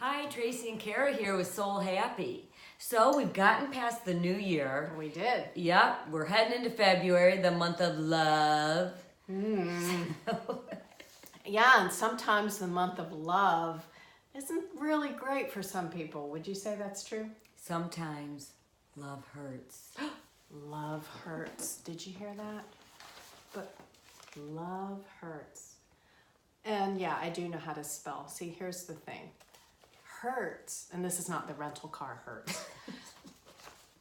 Hi, Tracy and Cara here with Soul Happy. So we've gotten past the new year. We did. Yep, we're heading into February, the month of love. Yeah, and sometimes the month of love isn't really great for some people. Would you say that's true? Sometimes love hurts. Love hurts. Did you hear that? But love hurts. And yeah, I do know how to spell. See, here's the thing. Hertz, and this is not the rental car Hertz.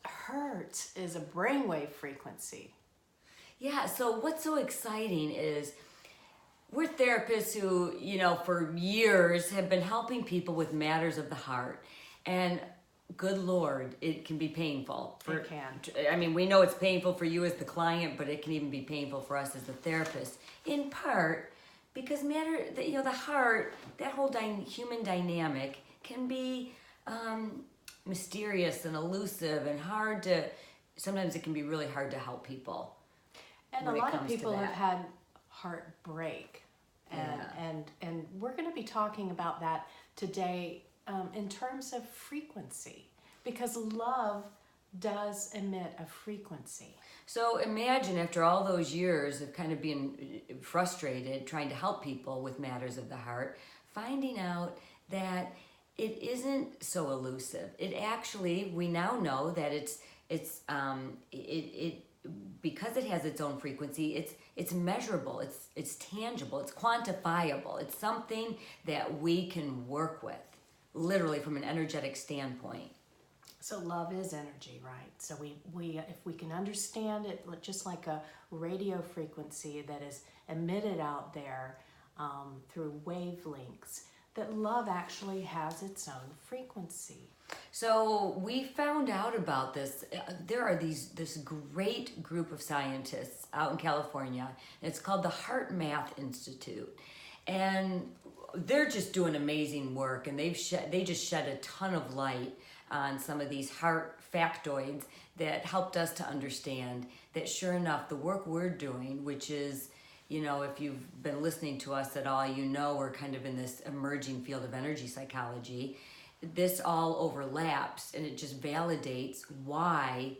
Hertz is a brainwave frequency. Yeah, so what's so exciting is we're therapists who, for years have been helping people with matters of the heart. And good Lord, it can be painful. It can. I mean, we know it's painful for you as the client, but it can even be painful for us as the therapist. In part because the heart, that whole human dynamic can be mysterious and elusive and hard to, sometimes it can be really hard to help people. And a lot of people have had heartbreak. And we're going to be talking about that today in terms of frequency, because love does emit a frequency. So imagine after all those years of kind of being frustrated, trying to help people with matters of the heart, finding out that it isn't so elusive. It actually, we now know that it's because it has its own frequency, it's measurable, it's tangible, it's quantifiable. It's something that we can work with, literally from an energetic standpoint. So love is energy, right? So we if we can understand it just like a radio frequency that is emitted out there through wavelengths, that love actually has its own frequency. So we found out about this. There are this great group of scientists out in California. It's called the Heart Math Institute. And they're just doing amazing work, and they just shed a ton of light on some of these heart factoids that helped us to understand that sure enough, the work we're doing, which is, if you've been listening to us at all, we're kind of in this emerging field of energy psychology. This all overlaps, and it just validates why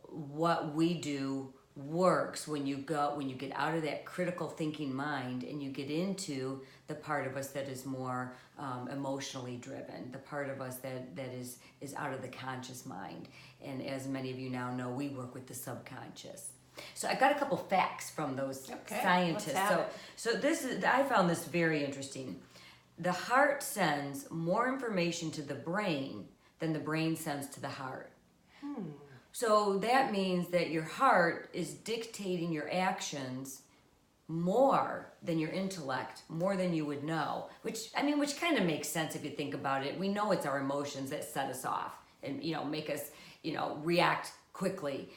what we do works when you get out of that critical thinking mind and you get into the part of us that is more emotionally driven, the part of us that is out of the conscious mind. And as many of you now know, we work with the subconscious. So I got a couple facts from those scientists. I found this very interesting. The heart sends more information to the brain than the brain sends to the heart. So that means that your heart is dictating your actions more than your intellect, more than you would know, which kind of makes sense if you think about it. We know it's our emotions that set us off and, make us, react quickly.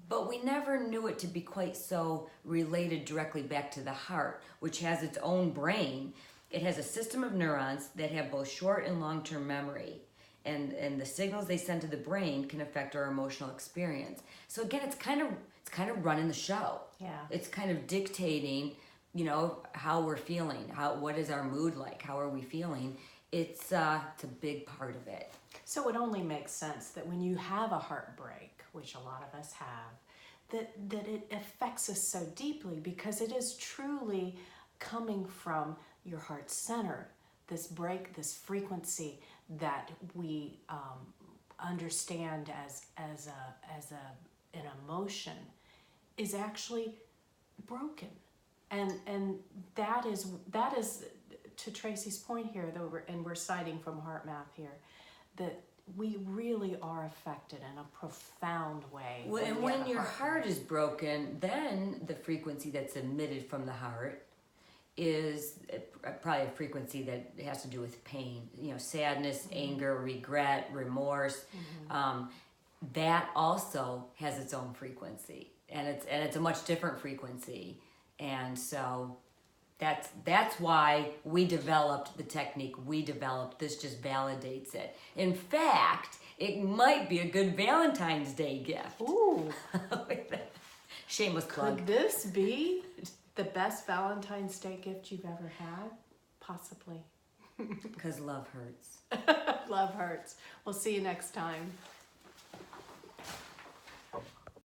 But we never knew it to be quite so related directly back to the heart, which has its own brain. It has a system of neurons that have both short and long-term memory. And the signals they send to the brain can affect our emotional experience. So again, it's kind of running the show. Yeah. It's kind of dictating, how we're feeling, what is our mood like, how are we feeling. It's a big part of it. So it only makes sense that when you have a heartbreak, which a lot of us have, that it affects us so deeply, because it is truly coming from your heart center. This frequency that we understand as an emotion is actually broken, and that is to Tracy's point here, though, and we're citing from Heart Math here, that we really are affected in a profound way. And when your heart is broken, then the frequency that's emitted from the heart is probably a frequency that has to do with pain, sadness, anger, regret, remorse. That also has its own frequency, and it's a much different frequency. And so that's why we developed the technique we developed. This just validates it. In fact, it might be a good Valentine's Day gift. Ooh. Shameless plug. Could this be the best Valentine's Day gift you've ever had? Possibly. Because love hurts. Love hurts. We'll see you next time.